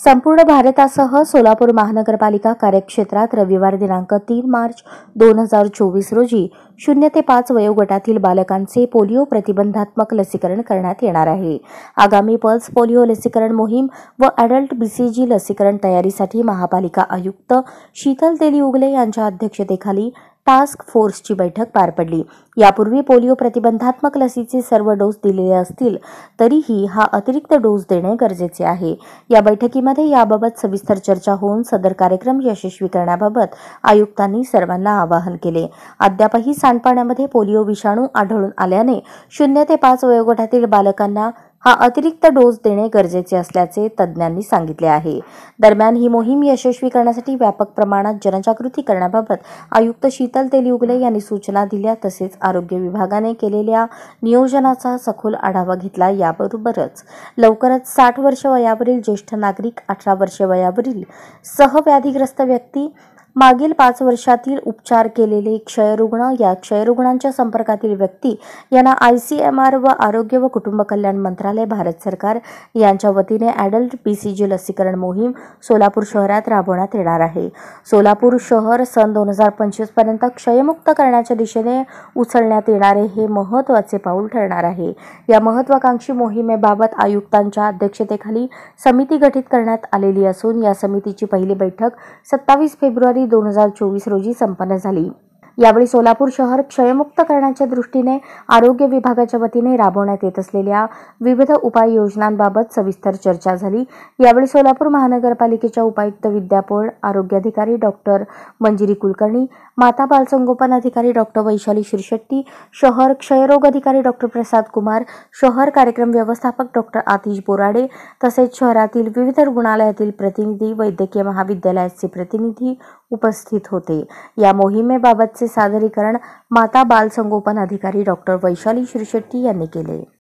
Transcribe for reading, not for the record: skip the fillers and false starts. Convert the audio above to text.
संपूर्ण भारतासह सोलापूर महानगरपालिका कार्यक्षेत्रात रविवार दिनांक 3 मार्च 2024 रोजी 0 ते 5 वयोगटातील बालकांचे पोलिओ प्रतिबंधात्मक लसीकरण करण्यात येणार आहे. आगामी पल्स पोलिओ लसीकरण मोहीम व अडल्ट बीसीजी लसीकरण तयारीसाठी महापालिका आयुक्त शीतल तेली उगले यांच्या अध्यक्षतेखाली टास्क फोर्सची बैठक पार पडली. यापूर्वी पोलिओ प्रतिबंधात्मक लसीचे सर्व डोस दिलेले असतील तरीही हा अतिरिक्त डोस देणे गरजेचे आहे. या बैठकीमध्ये याबाबत सविस्तर चर्चा होऊन सदर कार्यक्रम यशस्वी करण्याबाबत आयुक्तांनी सर्वांना आवाहन केले. अद्यापही सांडपाण्यामध्ये पोलिओ विषाणू आढळून आल्याने 0 ते 5 वयोगटातील बालकांना हा अतिरिक्त डोस देणे गरजेचे असल्याचे तज्ज्ञांनी सांगितले आहे. दरम्यान ही मोहीम यशस्वी करण्यासाठी व्यापक प्रमाणात जनजागृती करण्याबाबत आयुक्त शीतल तेली उगले यांनी सूचना दिल्या. तसेच आरोग्य विभागाने केलेल्या नियोजनाचा सखोल आढावा घेतला. याबरोबरच लवकरच 60 वर्ष वयावरील ज्येष्ठ नागरिक, 18 वर्ष वयावरील सहव्याधीग्रस्त व्यक्ती, मागील 5 वर्षातील उपचार केलेले क्षयरुग्ण, या क्षयरुग्णांच्या संपर्कातील व्यक्ती यांना ICMR व आरोग्य व कुटुंब कल्याण मंत्रालय, भारत सरकार यांच्या वतीने अडल्ट बीसीजी लसीकरण मोहीम सोलापूर शहरात राबवण्यात येणार आहे. सोलापूर शहर सन 2025 पर्यंत क्षयमुक्त करण्याच्या दिशेने उचलण्यात येणारे हे महत्त्वाचे पाऊल ठरणार आहे. या महत्त्वाकांक्षी मोहिमेबाबत आयुक्तांच्या अध्यक्षतेखाली समिती गठीत करण्यात आलेली असून या समितीची पहिली बैठक 27 फेब्रुवारी 2024 रोजी संपन्न झाली. यावेळी सोलापूर शहर क्षयमुक्त करण्याच्या दृष्टीने आरोग्य विभागाच्या वतीने राबवण्यात येत असलेल्या विविध उपाययोजनांबाबत सविस्तर चर्चा झाली. यावेळी सोलापूर महानगरपालिकेच्या उपायुक्त विद्या पोळ, आरोग्य अधिकारी डॉक्टर मंजिरी कुलकर्णी, माता बालसंगोपन अधिकारी डॉक्टर वैशाली शिरशेट्टी, शहर क्षयरोग अधिकारी डॉक्टर प्रसाद कुमार, शहर कार्यक्रम व्यवस्थापक डॉक्टर आतिश बोराडे तसेच शहरातील विविध रुग्णालयातील प्रतिनिधी, वैद्यकीय महाविद्यालयाचे प्रतिनिधी उपस्थित होते. या मोहिमेबाबतचे सादरीकरण माता बाल संगोपन अधिकारी डॉक्टर वैशाली शिरशेट्टी यांनी केले.